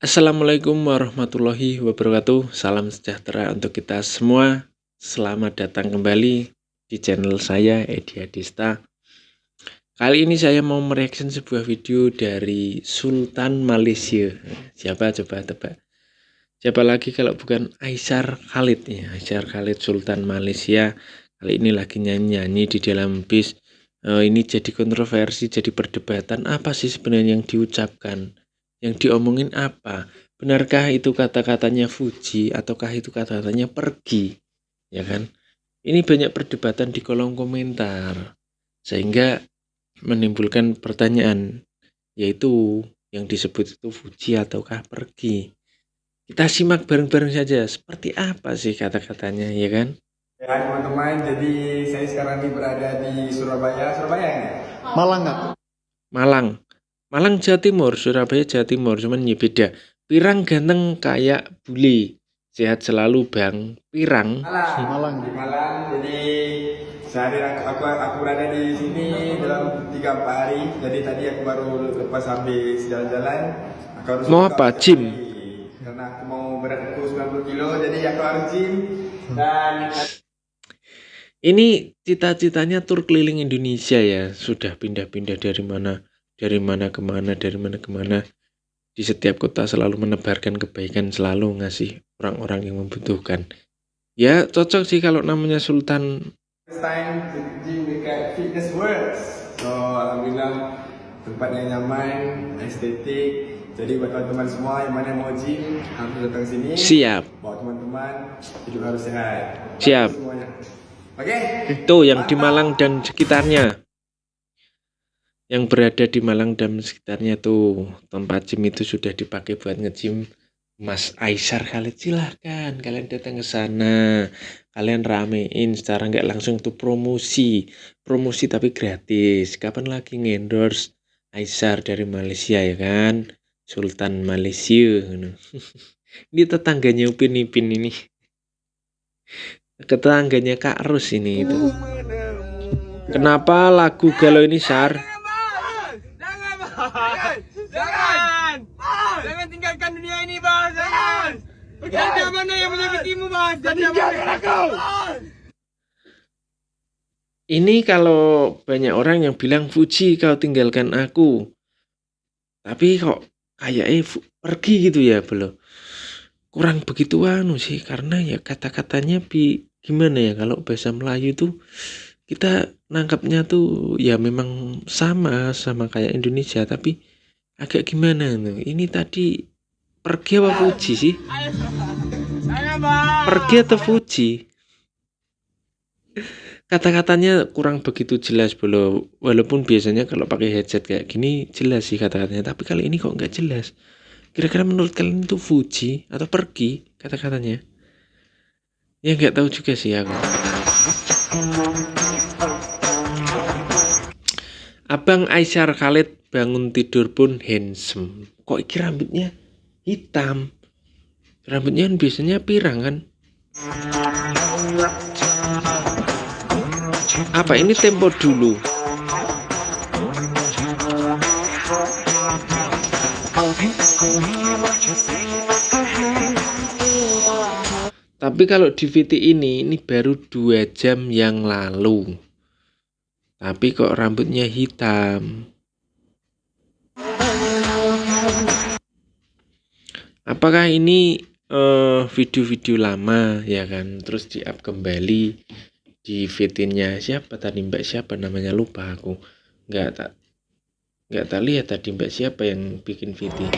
Assalamualaikum warahmatullahi wabarakatuh. Salam sejahtera untuk kita semua. Selamat datang kembali di channel saya, Edi Adista. Kali ini saya mau mereaction sebuah video dari Sultan Malaysia. Siapa coba tebak? Siapa lagi kalau bukan Aisyar Khalid ya. Aisyar Khalid Sultan Malaysia. Kali ini lagi nyanyi-nyanyi di dalam bis. Ini jadi kontroversi, jadi perdebatan. Apa sih sebenarnya yang diucapkan? Yang diomongin apa? Benarkah itu kata-katanya Fuji ataukah itu kata-katanya pergi? Ya kan? Ini banyak perdebatan di kolom komentar. Sehingga menimbulkan pertanyaan, yaitu yang disebut itu Fuji ataukah pergi. Kita simak bareng-bareng saja. Seperti apa sih kata-katanya, ya kan? Ya teman-teman, jadi saya sekarang ini berada di Surabaya. Surabaya ya? Malang nggak? Malang Jawa Timur, Surabaya Jawa Timur, cuman ya beda. Pirang ganteng kayak bule, sehat selalu Bang Pirang. Malang. Di Malang. Jadi sehari aku berada di sini dalam 3-4 hari. Jadi tadi aku baru lepas habis jalan-jalan. Aku harus Mau apa? Gym? Karena aku mau berat aku 90 kilo, jadi aku harus gym. Dan Ini cita-citanya tur keliling Indonesia ya, sudah pindah-pindah dari mana kemana. Di setiap kota selalu menebarkan kebaikan, selalu ngasih orang-orang yang membutuhkan. Ya cocok sih kalau namanya Sultan. first time to gym dekat Fitness Works. So alhamdulillah tempatnya nyaman, estetik. Jadi buat teman-teman semua yang mana mau gym harus datang sini. Siap. Bawa teman-teman, hidup harus sehat. Siap. Semuanya. Oke? Itu yang di Malang dan sekitarnya. Yang berada di Malang dan sekitarnya tuh tempat gym itu sudah dipakai buat nge-gym Mas Aisyar Khalid. Silahkan kalian datang ke sana, kalian ramein secara nggak langsung tuh promosi tapi gratis. Kapan lagi ngendorse Aisyar dari Malaysia ya kan, Sultan Malaysia. Ini tetangganya Upin Ipin ini, tetangganya Kak Rus ini itu. Kenapa lagu galau ini Sar? Jangan tinggalkan dunia ini, Bang. Jangan. Berjanda mana yang menyakitimu, Bang? Tinggalkan aku. Ini kalau banyak orang yang bilang Fuji kau tinggalkan aku, tapi kok kayaknya pergi gitu ya, belum. Kurang begitu sih, karena ya kata-katanya gimana ya, kalau bahasa Melayu tuh kita nangkapnya tuh ya memang sama kayak Indonesia, tapi agak gimana tuh. Ini tadi pergi apa Fuji sih? Pergi atau Fuji? Kata-katanya kurang begitu jelas belum. Walaupun biasanya kalau pakai headset kayak gini jelas sih kata-katanya, tapi kali ini kok nggak jelas. Kira-kira menurut kalian itu Fuji atau pergi kata-katanya? Ya nggak tahu juga sih aku. Abang Aisyar Khalid bangun tidur pun handsome. Kok iki rambutnya hitam? Rambutnya kan biasanya pirang kan? Apa ini tempo dulu? Tapi kalau di VT ini baru 2 jam yang lalu. Tapi kok rambutnya hitam? Apakah ini video-video lama ya kan? Terus di-up kembali di VT-nya siapa tadi, Mbak siapa namanya, lupa aku. Nggak tak lihat tadi Mbak siapa yang bikin VT.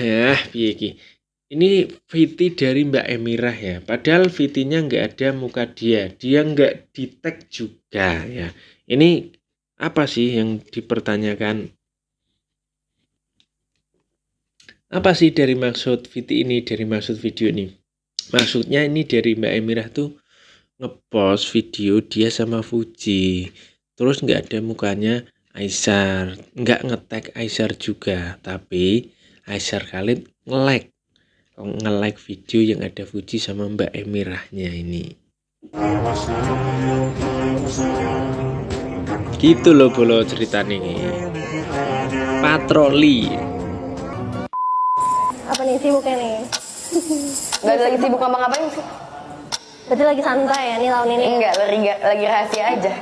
Ya piye. Ini VT dari Mbak Emirah ya. Padahal VT-nya nggak ada muka dia nggak di tag juga ya. Ini apa sih yang dipertanyakan? Apa sih dari maksud VT ini, dari maksud video ini? Maksudnya ini dari Mbak Emirah tuh ngepost video dia sama Fuji, terus nggak ada mukanya Aisyar, nggak nge-tag Aisyar juga, tapi Aisyar Khalid nge-like video yang ada Fuji sama Mbak Emirahnya ini. Gitu loh bolo cerita nih. Patroli. Apa nih sibuknya nih? Gak ada lagi sibuk ngapa-ngapain sih? Berarti lagi santai ya nih tahun ini? Enggak, lagi rahasia aja.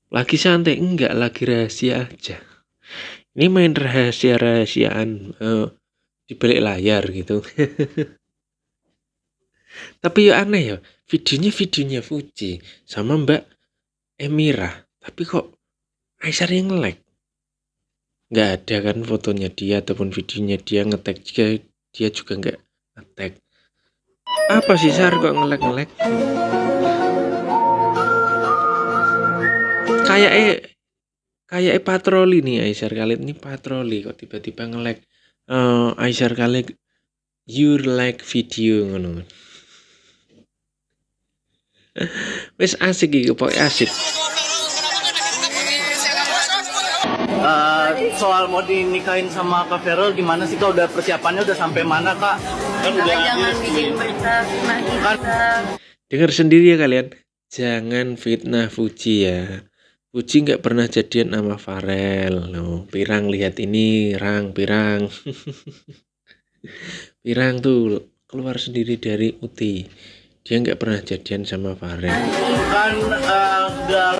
Lagi santai enggak, lagi rahasia aja. Ini main rahasia-rahasiaan di balik layar gitu. Tapi ya aneh ya, videonya Fuji sama Mbak Emira. Tapi kok Aisyah yang nge-lag? Nggak ada kan fotonya dia ataupun videonya dia nge-tag juga, dia juga nggak nge-tag. Apa sih Sar kok nge-lag? Kayak patroli nih Aisyah Khalid ini patroli kok tiba-tiba nge-lag. Aisyah Khalid you like video ngono. Wes asik iki pokoknya asik. Soal mau dinikahin sama Kak Ferel gimana sih Kak? Udah persiapannya udah sampai mana Kak? Kan udah Jangan bikin berita kita. Dengar sendiri ya kalian. Jangan fitnah Fuji ya. Fuji nggak pernah jadian sama Farel. Loh, Pirang lihat ini, Pirang. Pirang tuh keluar sendiri dari Uti. Dia nggak pernah jadian sama Farel. kan udah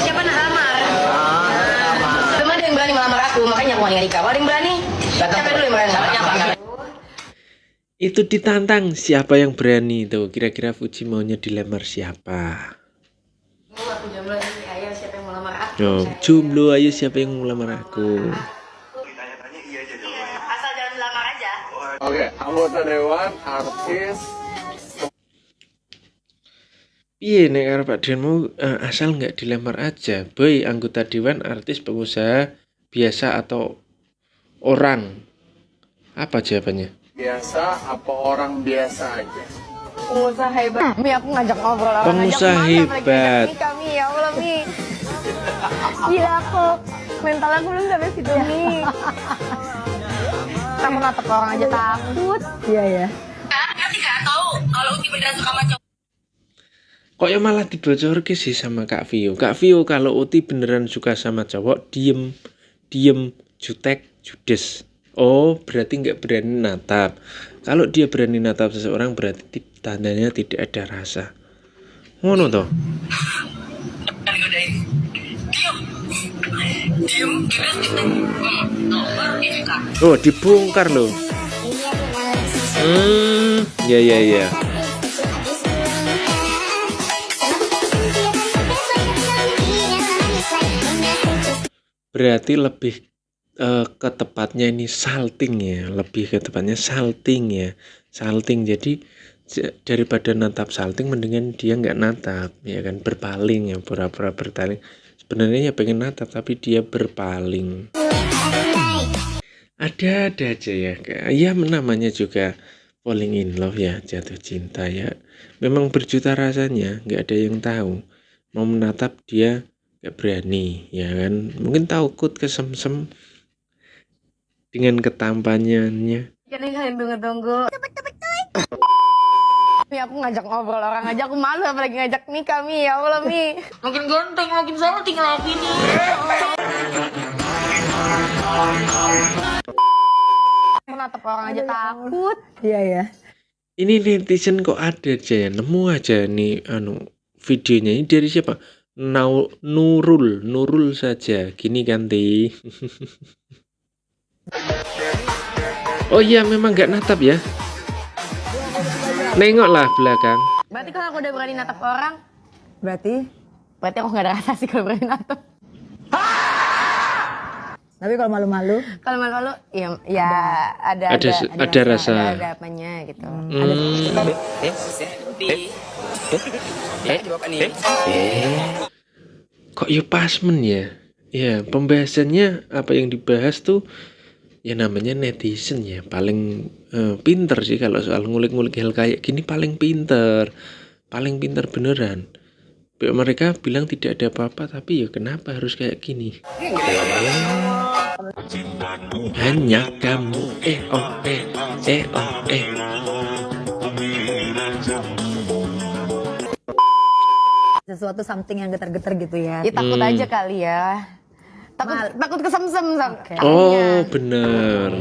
Siapa nak lamar? Belum ada yang berani melamar aku, makanya aku nggak nikah. Kalau ada yang berani, siapa dulu yang berani? Itu ditantang siapa yang berani tuh. Kira-kira Fuji maunya dilamar siapa? Aku jomblo nih, ayo siapa yang mau lamar aku? Oh, jomblo ayo siapa yang mau lamar aku? Asal jangan lamar aja. Oke, anggota dewan, artis. Iya nek arep Pak Denmu asal nggak dilamar aja. Boy, anggota dewan, artis, pengusaha biasa atau orang? Apa jawabannya? Biasa apa orang biasa aja? Pengusaha hebat. Mi aku ngajak ngobrol orang. Pengusaha hebat. Kami ya Allah Mi. Gila aku, mental aku belum sampai situ Mi. Kamu natap orang aja takut. Iya ya. Nanti nggak tahu kalau Uti beneran suka sama cowok. Kok ya malah dibocorke sih sama Kak Vio. Kak Vio kalau Uti beneran suka sama cowok, diem, jutek, judes. Oh, berarti nggak berani natap. Kalau dia berani natap seseorang berarti tandanya tidak ada rasa. Ngono toh? Oh, dibongkar loh. Ya. Berarti lebih ke tepatnya ini salting ya, lebih ke tepatnya salting ya, salting. Jadi daripada natap salting, mendingan dia nggak natap ya kan, berpaling ya, pura-pura berpaling. Sebenarnya ya pengen natap tapi dia berpaling. Ada aja ya, ya namanya juga falling in love ya, jatuh cinta ya. Memang berjuta rasanya, nggak ada yang tahu. Mau menatap dia nggak berani ya kan, mungkin takut kesemsem dengan ketampanannya. Jadi kalian tunggu-tunggu. Mi aku ngajak ngobrol orang aja aku malu, apalagi ngajak nikah Mi, ya Allah Mi. Makin ganteng, makin salting lagi nih. Menatap orang aja takut. Iya ya. Ini netizen kok ada aja ya, nemu aja nih videonya ini dari siapa? Nurul saja. Gini kan Ti. Oh iya, memang nggak natap ya. Nengoklah belakang. Berarti kalau aku udah berani natap orang, berarti aku nggak ada rasa sih kalau berani natap. Tapi kalau malu-malu? Kalau malu-malu, ya ada rasa. Ada apanya gitu. Kok ya pasmen ya? Ya, pembahasannya apa yang dibahas tuh ya namanya netizen ya, paling pinter sih kalau soal ngulik-ngulik hal kayak gini, paling pinter beneran. Mereka bilang tidak ada apa-apa, tapi ya kenapa harus kayak gini? Hanya kamu, sesuatu something yang getar-getar gitu ya. Ya takut aja kali ya. Takut kesemsem sama. Oh, bener.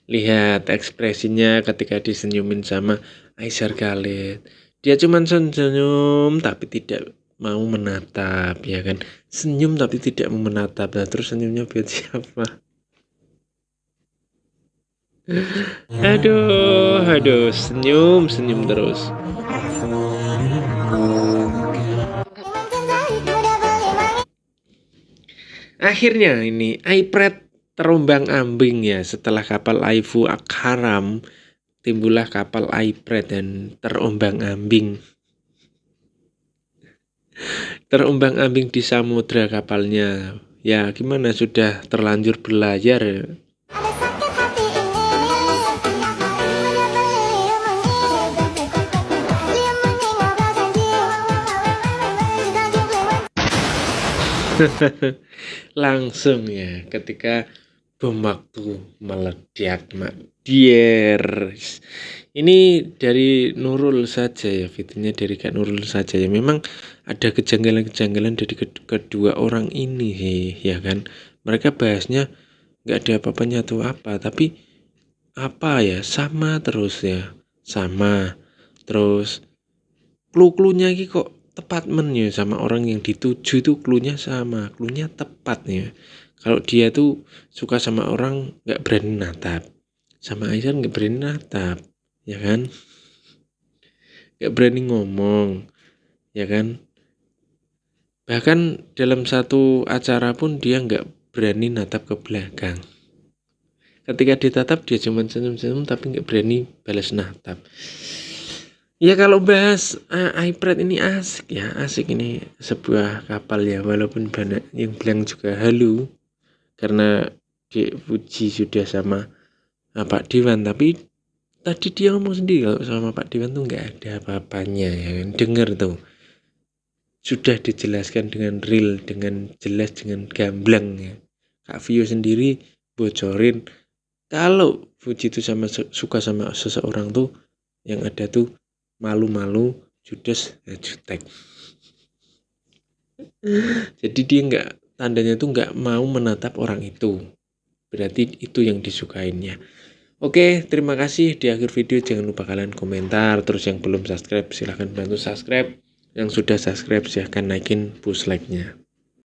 Lihat ekspresinya ketika disenyumin sama Aisyar Khalid. Dia cuman senyum tapi tidak mau menatap, ya kan? Senyum tapi tidak mau menatap. Nah, terus senyumnya buat siapa? Aduh, senyum terus. Akhirnya ini iPred terombang-ambing ya, setelah kapal Aifu Akharam timbullah kapal iPred dan terombang-ambing. Terombang-ambing di samudra kapalnya. Ya gimana, sudah terlanjur berlayar ya. Langsung ya ketika bom waktu meledak dier. Ini dari Nurul saja ya, videonya dari Kak Nurul saja ya. Memang ada kejanggalan-kejanggalan dari kedua orang ini ya kan. Mereka bahasnya nggak ada apa-apanya atau apa, tapi apa ya, sama terus ya, sama terus clue-cluenya ini kok tepat ya sama orang yang dituju itu, cluenya sama, cluenya tepat ya. Kalau dia tuh suka sama orang nggak berani natap, sama Aisyah nggak berani natap, ya kan? Nggak berani ngomong, ya kan? Bahkan dalam satu acara pun dia nggak berani natap ke belakang. Ketika ditatap dia cuma senyum-senyum tapi nggak berani balas natap. Ya kalau bahas iPred ini asik ya, asik ini sebuah kapal ya, walaupun banyak yang bilang juga halu karena dipuji sudah sama Pak Dewan, tapi tadi dia ngomong sendiri kalau sama Pak Dewan tuh nggak ada apa-apanya ya kan, denger tuh sudah dijelaskan dengan real, dengan jelas, dengan gamblang ya. Kak Vio sendiri bocorin kalau Fuji itu suka sama seseorang tuh yang ada tuh malu-malu, judes, jutek. Jadi dia tandanya tuh nggak mau menatap orang itu. Berarti itu yang disukainya. Oke, terima kasih. Di akhir video jangan lupa kalian komentar. Terus yang belum subscribe silahkan bantu subscribe. Yang sudah subscribe silahkan naikin push like-nya.